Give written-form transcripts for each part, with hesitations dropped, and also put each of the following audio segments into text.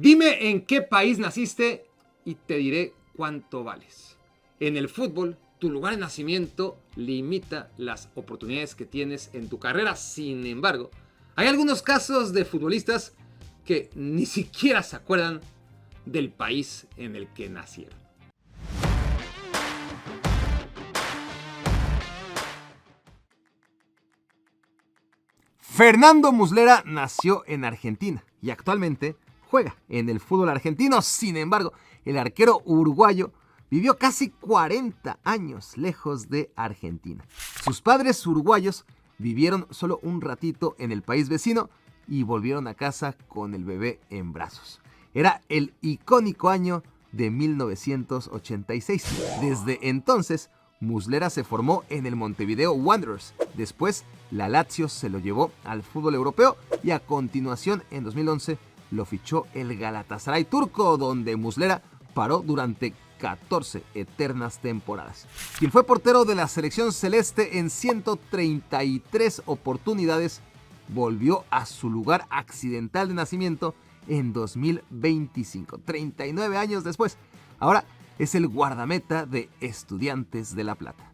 Dime en qué país naciste y te diré cuánto vales. En el fútbol, tu lugar de nacimiento limita las oportunidades que tienes en tu carrera. Sin embargo, hay algunos casos de futbolistas que ni siquiera se acuerdan del país en el que nacieron. Fernando Muslera nació en Argentina y actualmente juega en el fútbol argentino. Sin embargo, el arquero uruguayo vivió casi 40 años lejos de Argentina. Sus padres uruguayos vivieron solo un ratito en el país vecino y volvieron a casa con el bebé en brazos. Era el icónico año de 1986. Desde entonces, Muslera se formó en el Montevideo Wanderers. Después, la Lazio se lo llevó al fútbol europeo y a continuación, en 2011, lo fichó el Galatasaray turco, donde Muslera paró durante 14 eternas temporadas. Quien fue portero de la selección celeste en 133 oportunidades, volvió a su lugar accidental de nacimiento en 2025, 39 años después. Ahora es el guardameta de Estudiantes de La Plata.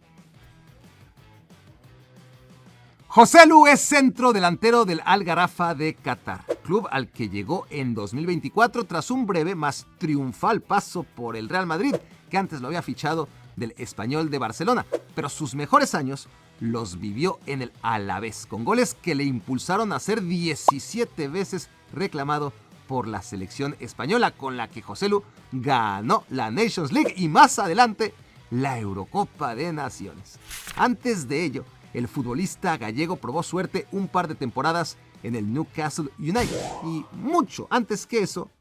Joselu es centro delantero del Al Gharafa de Qatar, club al que llegó en 2024 tras un breve más triunfal paso por el Real Madrid, que antes lo había fichado del Español de Barcelona, pero sus mejores años los vivió en el Alavés, con goles que le impulsaron a ser 17 veces reclamado por la selección española, con la que Joselu ganó la Nations League y más adelante la Eurocopa de Naciones. Antes de ello, el futbolista gallego probó suerte un par de temporadas en el Newcastle United y mucho antes que eso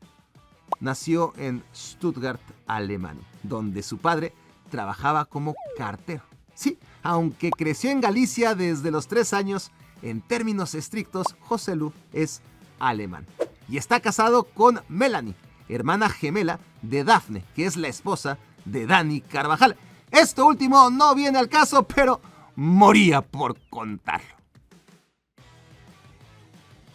nació en Stuttgart, Alemania, donde su padre trabajaba como cartero. Sí, aunque creció en Galicia desde los 3 años, en términos estrictos, Joselu es alemán y está casado con Melanie, hermana gemela de Dafne, que es la esposa de Dani Carvajal. Esto último no viene al caso, pero moría por contarlo.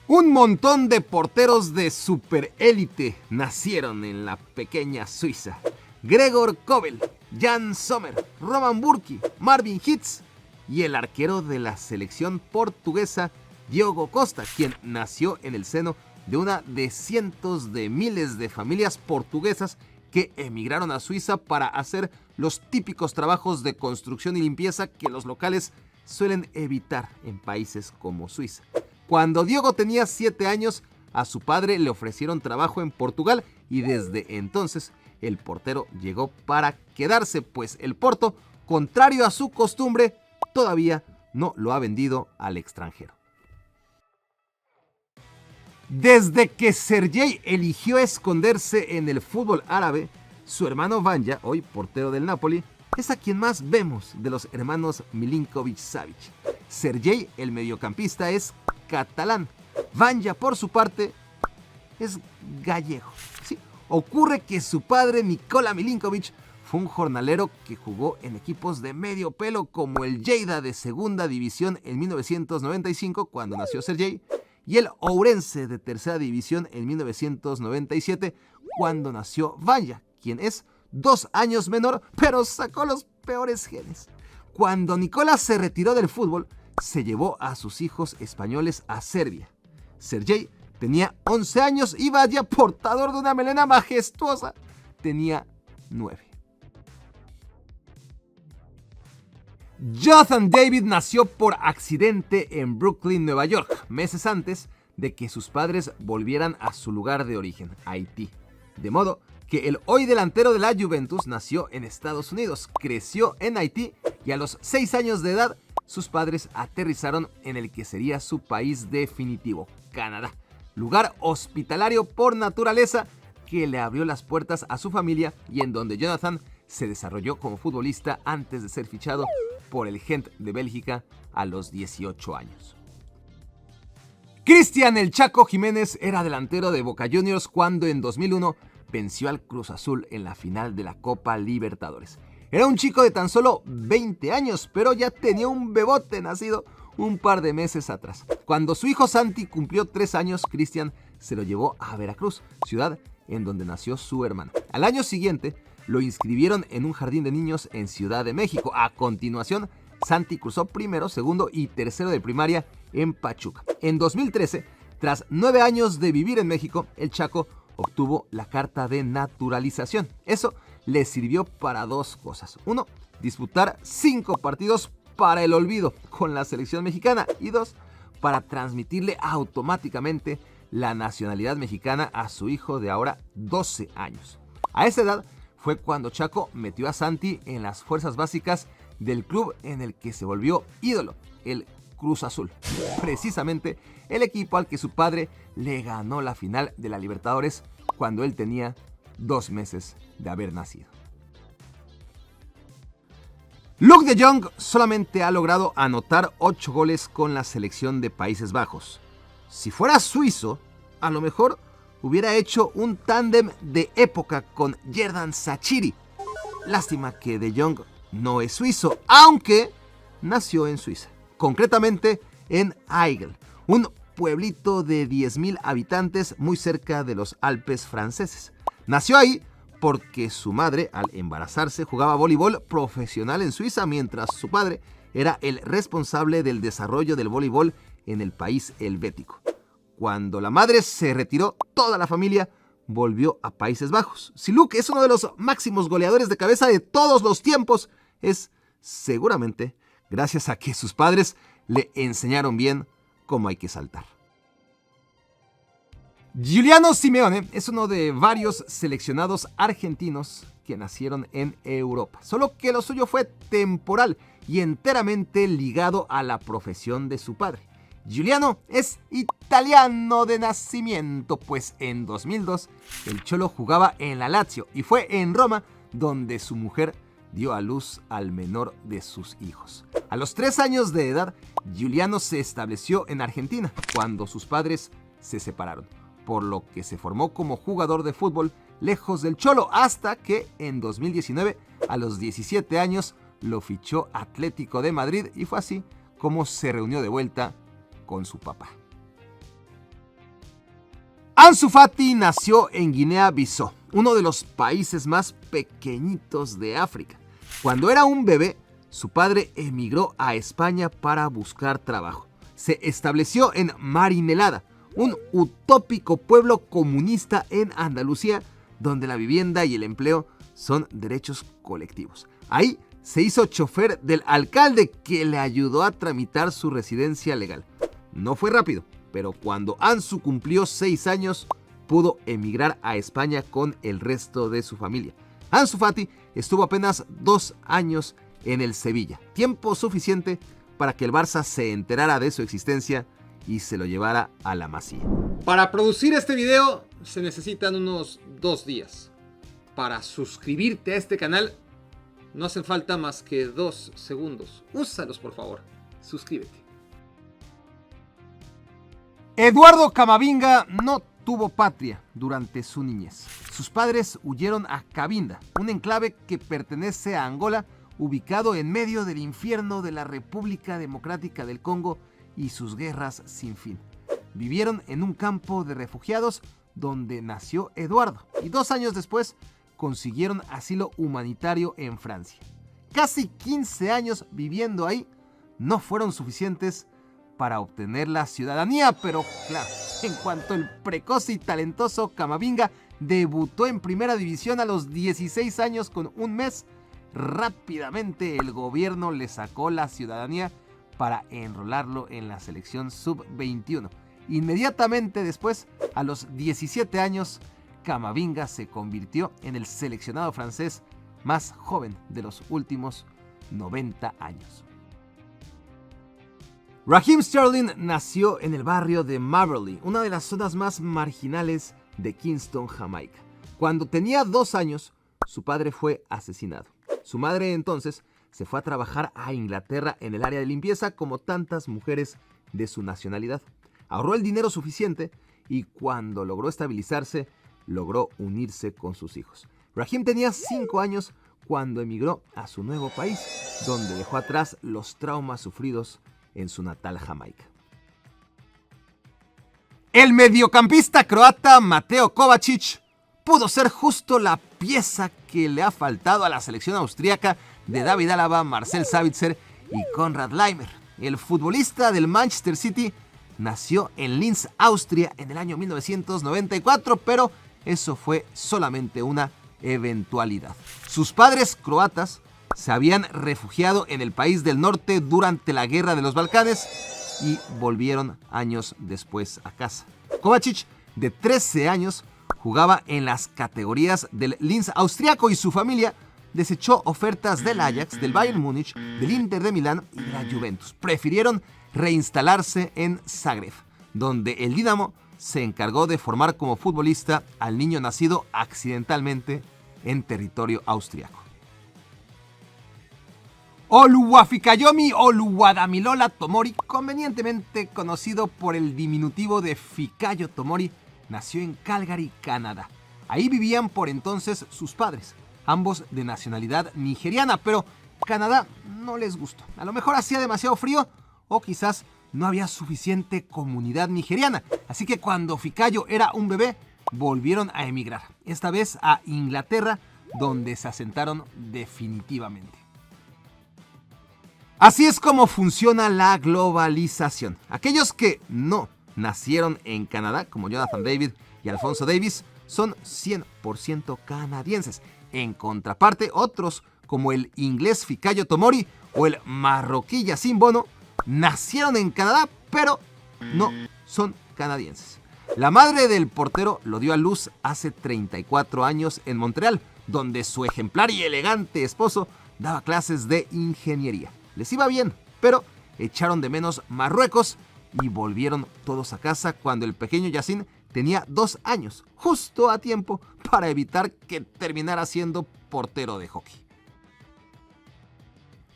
Un montón de porteros de superélite nacieron en la pequeña Suiza. Gregor Kobel, Jan Sommer, Roman Burki, Marvin Hitz y el arquero de la selección portuguesa Diogo Costa, quien nació en el seno de una de cientos de miles de familias portuguesas que emigraron a Suiza para hacer los típicos trabajos de construcción y limpieza que los locales suelen evitar en países como Suiza. Cuando Diogo tenía 7 años, a su padre le ofrecieron trabajo en Portugal y desde entonces el portero llegó para quedarse, pues el Porto, contrario a su costumbre, todavía no lo ha vendido al extranjero. Desde que Sergei eligió esconderse en el fútbol árabe, su hermano Vanja, hoy portero del Napoli, es a quien más vemos de los hermanos Milinkovic-Savic. Sergei, el mediocampista, es catalán. Vanja, por su parte, es gallego. Sí, ocurre que su padre, Nikola Milinkovic, fue un jornalero que jugó en equipos de medio pelo como el Lleida de segunda división en 1995, cuando nació Sergei, y el Ourense de tercera división en 1997, cuando nació Vanja, quien es 2 años menor, pero sacó los peores genes. Cuando Nicolás se retiró del fútbol, se llevó a sus hijos españoles a Serbia. Sergei tenía 11 años y Vanja, portador de una melena majestuosa, tenía 9. Jonathan David nació por accidente en Brooklyn, Nueva York, meses antes de que sus padres volvieran a su lugar de origen, Haití. De modo que el hoy delantero de la Juventus nació en Estados Unidos, creció en Haití y a los 6 años de edad sus padres aterrizaron en el que sería su país definitivo, Canadá, lugar hospitalario por naturaleza que le abrió las puertas a su familia y en donde Jonathan se desarrolló como futbolista antes de ser fichado por el Gent de Bélgica a los 18 años. Cristian El Chaco Jiménez era delantero de Boca Juniors cuando en 2001 venció al Cruz Azul en la final de la Copa Libertadores. Era un chico de tan solo 20 años, pero ya tenía un bebote nacido un par de meses atrás. Cuando su hijo Santi cumplió 3 años, Cristian se lo llevó a Veracruz, ciudad en donde nació su hermano. Al año siguiente, lo inscribieron en un jardín de niños en Ciudad de México. A continuación, Santi cursó primero, segundo y tercero de primaria en Pachuca. En 2013, tras 9 años de vivir en México, el Chaco obtuvo la carta de naturalización. Eso le sirvió para 2 cosas. 1, disputar 5 partidos para el olvido con la selección mexicana. Y 2, para transmitirle automáticamente la nacionalidad mexicana a su hijo de ahora 12 años. A esa edad fue cuando Chaco metió a Santi en las fuerzas básicas del club en el que se volvió ídolo, el Cruz Azul. Precisamente el equipo al que su padre le ganó la final de la Libertadores cuando él tenía 2 meses de haber nacido. Luuk de Jong solamente ha logrado anotar 8 goles con la selección de Países Bajos. Si fuera suizo, a lo mejor hubiera hecho un tándem de época con Xherdan Shaqiri. Lástima que de Jong no es suizo, aunque nació en Suiza, concretamente en Aigle, un pueblito de 10,000 habitantes muy cerca de los Alpes franceses. Nació ahí porque su madre, al embarazarse, jugaba voleibol profesional en Suiza, mientras su padre era el responsable del desarrollo del voleibol en el país helvético. Cuando la madre se retiró, toda la familia volvió a Países Bajos. Si Luuk es uno de los máximos goleadores de cabeza de todos los tiempos, es seguramente gracias a que sus padres le enseñaron bien cómo hay que saltar. Giuliano Simeone es uno de varios seleccionados argentinos que nacieron en Europa, solo que lo suyo fue temporal y enteramente ligado a la profesión de su padre. Giuliano es italiano de nacimiento, pues en 2002 el Cholo jugaba en la Lazio y fue en Roma donde su mujer dio a luz al menor de sus hijos. A los 3 años de edad, Giuliano se estableció en Argentina cuando sus padres se separaron, por lo que se formó como jugador de fútbol lejos del Cholo, hasta que en 2019, a los 17 años, lo fichó Atlético de Madrid y fue así como se reunió de vuelta con su papá. Ansu Fati nació en Guinea-Bissau, uno de los países más pequeñitos de África. Cuando era un bebé, su padre emigró a España para buscar trabajo. Se estableció en Marinelada, un utópico pueblo comunista en Andalucía, donde la vivienda y el empleo son derechos colectivos. Ahí se hizo chofer del alcalde, que le ayudó a tramitar su residencia legal. No fue rápido, pero cuando Ansu cumplió 6 años, pudo emigrar a España con el resto de su familia. Ansu Fati estuvo apenas 2 años en el Sevilla, tiempo suficiente para que el Barça se enterara de su existencia y se lo llevara a la Masía. Para producir este video se necesitan unos 2 días. Para suscribirte a este canal no hacen falta más que 2 segundos. Úsalos, por favor. Suscríbete. Eduardo Camavinga no tuvo patria durante su niñez. Sus padres huyeron a Cabinda, un enclave que pertenece a Angola, ubicado en medio del infierno de la República Democrática del Congo y sus guerras sin fin. Vivieron en un campo de refugiados donde nació Eduardo y 2 años después consiguieron asilo humanitario en Francia. Casi 15 años viviendo ahí no fueron suficientes para obtener la ciudadanía, pero claro, en cuanto el precoz y talentoso Camavinga debutó en Primera División a los 16 años con 1 mes, rápidamente el gobierno le sacó la ciudadanía para enrolarlo en la selección sub-21. Inmediatamente después, a los 17 años, Camavinga se convirtió en el seleccionado francés más joven de los últimos 90 años. Raheem Sterling nació en el barrio de Maberley, una de las zonas más marginales de Kingston, Jamaica. Cuando tenía 2 años, su padre fue asesinado. Su madre entonces se fue a trabajar a Inglaterra en el área de limpieza, como tantas mujeres de su nacionalidad. Ahorró el dinero suficiente y cuando logró estabilizarse, logró unirse con sus hijos. Raheem tenía 5 años cuando emigró a su nuevo país, donde dejó atrás los traumas sufridos en su natal Jamaica. El mediocampista croata Mateo Kovacic pudo ser justo la pieza que le ha faltado a la selección austríaca de David Alaba, Marcel Sabitzer y Konrad Laimer. El futbolista del Manchester City nació en Linz, Austria, en el año 1994, pero eso fue solamente una eventualidad. Sus padres croatas se habían refugiado en el país del norte durante la Guerra de los Balcanes y volvieron años después a casa. Kovacic, de 13 años, jugaba en las categorías del Linz austriaco y su familia desechó ofertas del Ajax, del Bayern Múnich, del Inter de Milán y de la Juventus. Prefirieron reinstalarse en Zagreb, donde el Dinamo se encargó de formar como futbolista al niño nacido accidentalmente en territorio austriaco. Oluwafikayomi Oluwadamilola Tomori, convenientemente conocido por el diminutivo de Fikayo Tomori, nació en Calgary, Canadá. Ahí vivían por entonces sus padres, ambos de nacionalidad nigeriana, pero Canadá no les gustó. A lo mejor hacía demasiado frío o quizás no había suficiente comunidad nigeriana. Así que cuando Fikayo era un bebé, volvieron a emigrar, esta vez a Inglaterra, donde se asentaron definitivamente. Así es como funciona la globalización. Aquellos que no nacieron en Canadá, como Jonathan David y Alfonso Davies, son 100% canadienses. En contraparte, otros, como el inglés Fikayo Tomori o el marroquí Yacine Bono, nacieron en Canadá, pero no son canadienses. La madre del portero lo dio a luz hace 34 años en Montreal, donde su ejemplar y elegante esposo daba clases de ingeniería. Les iba bien, pero echaron de menos Marruecos y volvieron todos a casa cuando el pequeño Yacine tenía 2 años, justo a tiempo para evitar que terminara siendo portero de hockey.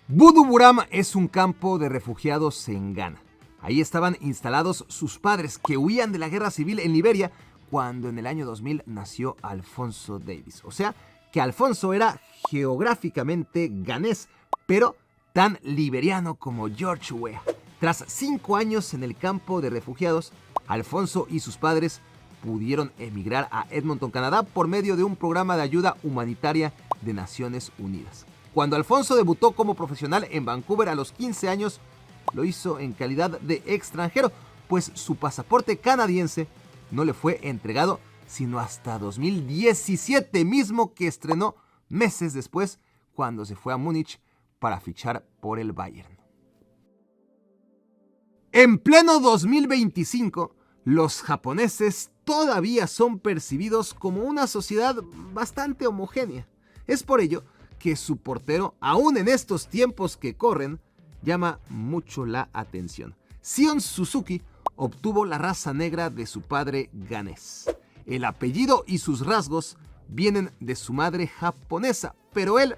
Budu Buram es un campo de refugiados en Ghana. Ahí estaban instalados sus padres que huían de la guerra civil en Liberia cuando en el año 2000 nació Alfonso Davies. O sea que Alfonso era geográficamente ganés, pero tan liberiano como George Weah. Tras 5 años en el campo de refugiados, Alfonso y sus padres pudieron emigrar a Edmonton, Canadá, por medio de un programa de ayuda humanitaria de Naciones Unidas. Cuando Alfonso debutó como profesional en Vancouver a los 15 años, lo hizo en calidad de extranjero, pues su pasaporte canadiense no le fue entregado sino hasta 2017, mismo que estrenó meses después cuando se fue a Múnich para fichar por el Bayern. En pleno 2025, los japoneses todavía son percibidos como una sociedad bastante homogénea. Es por ello que su portero, aún en estos tiempos que corren, llama mucho la atención. Sion Suzuki obtuvo la raza negra de su padre ganés. El apellido y sus rasgos vienen de su madre japonesa, pero él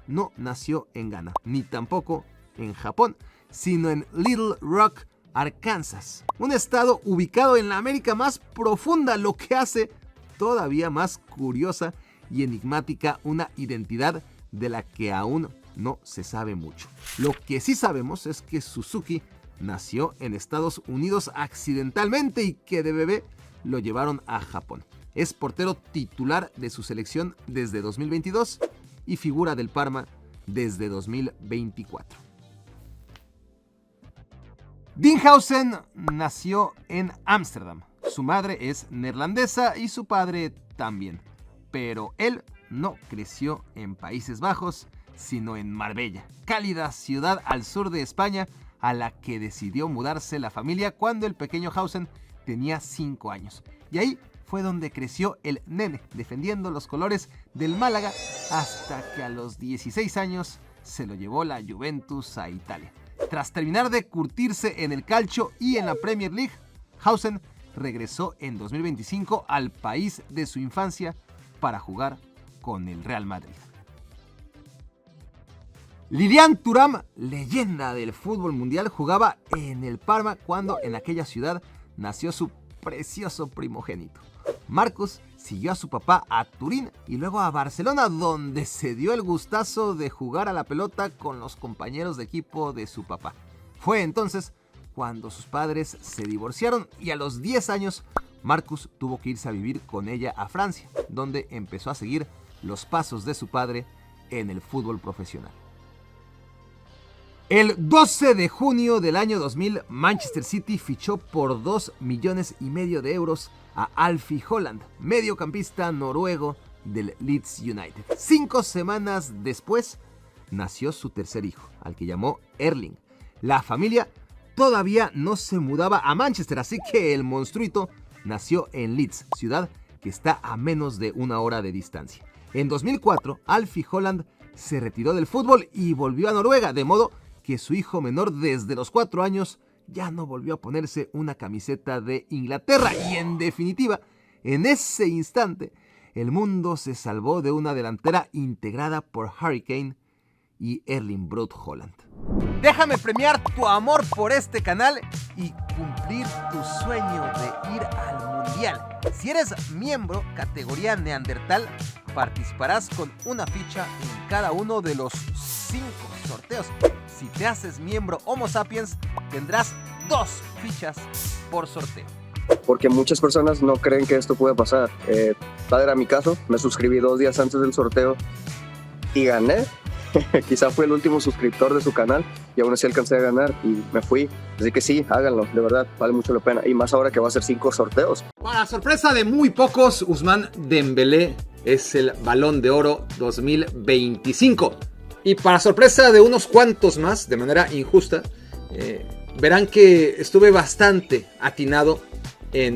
no nació en Ghana, ni tampoco en Japón, sino en Little Rock, Arkansas, un estado ubicado en la América más profunda, lo que hace todavía más curiosa y enigmática una identidad de la que aún no se sabe mucho. Lo que sí sabemos es que Suzuki nació en Estados Unidos accidentalmente y que de bebé lo llevaron a Japón. Es portero titular de su selección desde 2022 y figura del Parma desde 2024. Dinhausen nació en Ámsterdam. Su madre es neerlandesa y su padre también. Pero él no creció en Países Bajos, sino en Marbella, cálida ciudad al sur de España, a la que decidió mudarse la familia cuando el pequeño Hausen tenía 5 años. Y ahí fue donde creció el nene, defendiendo los colores del Málaga, hasta que a los 16 años se lo llevó la Juventus a Italia. Tras terminar de curtirse en el calcio y en la Premier League, Hausen regresó en 2025 al país de su infancia para jugar con el Real Madrid. Lilian Thuram, leyenda del fútbol mundial, jugaba en el Parma cuando en aquella ciudad nació su precioso primogénito. Marcus siguió a su papá a Turín y luego a Barcelona, donde se dio el gustazo de jugar a la pelota con los compañeros de equipo de su papá. Fue entonces cuando sus padres se divorciaron y a los 10 años Marcus tuvo que irse a vivir con ella a Francia, donde empezó a seguir los pasos de su padre en el fútbol profesional. El 12 de junio del año 2000, Manchester City fichó por 2,5 millones de euros a Alfie Haaland, mediocampista noruego del Leeds United. 5 semanas después, nació su tercer hijo, al que llamó Erling. La familia todavía no se mudaba a Manchester, así que el monstruito nació en Leeds, ciudad que está a menos de 1 hora de distancia. En 2004, Alfie Haaland se retiró del fútbol y volvió a Noruega, de modo que su hijo menor desde los 4 años ya no volvió a ponerse una camiseta de Inglaterra. Y en definitiva, en ese instante, el mundo se salvó de una delantera integrada por Harry Kane y Erling Braut Haaland. Déjame premiar tu amor por este canal y cumplir tu sueño de ir al Mundial. Si eres miembro categoría Neandertal, participarás con una ficha en cada uno de los 5 sorteos. Si te haces miembro Homo Sapiens, tendrás 2 fichas por sorteo. Porque muchas personas no creen que esto pueda pasar. Tal era mi caso, me suscribí 2 días antes del sorteo y gané. Quizá fui el último suscriptor de su canal y aún así alcancé a ganar y me fui. Así que sí, háganlo, de verdad, vale mucho la pena. Y más ahora que va a ser 5 sorteos. Para sorpresa de muy pocos, Ousmane Dembélé es el Balón de Oro 2025. Y para sorpresa de unos cuantos más, de manera injusta, verán que estuve bastante atinado en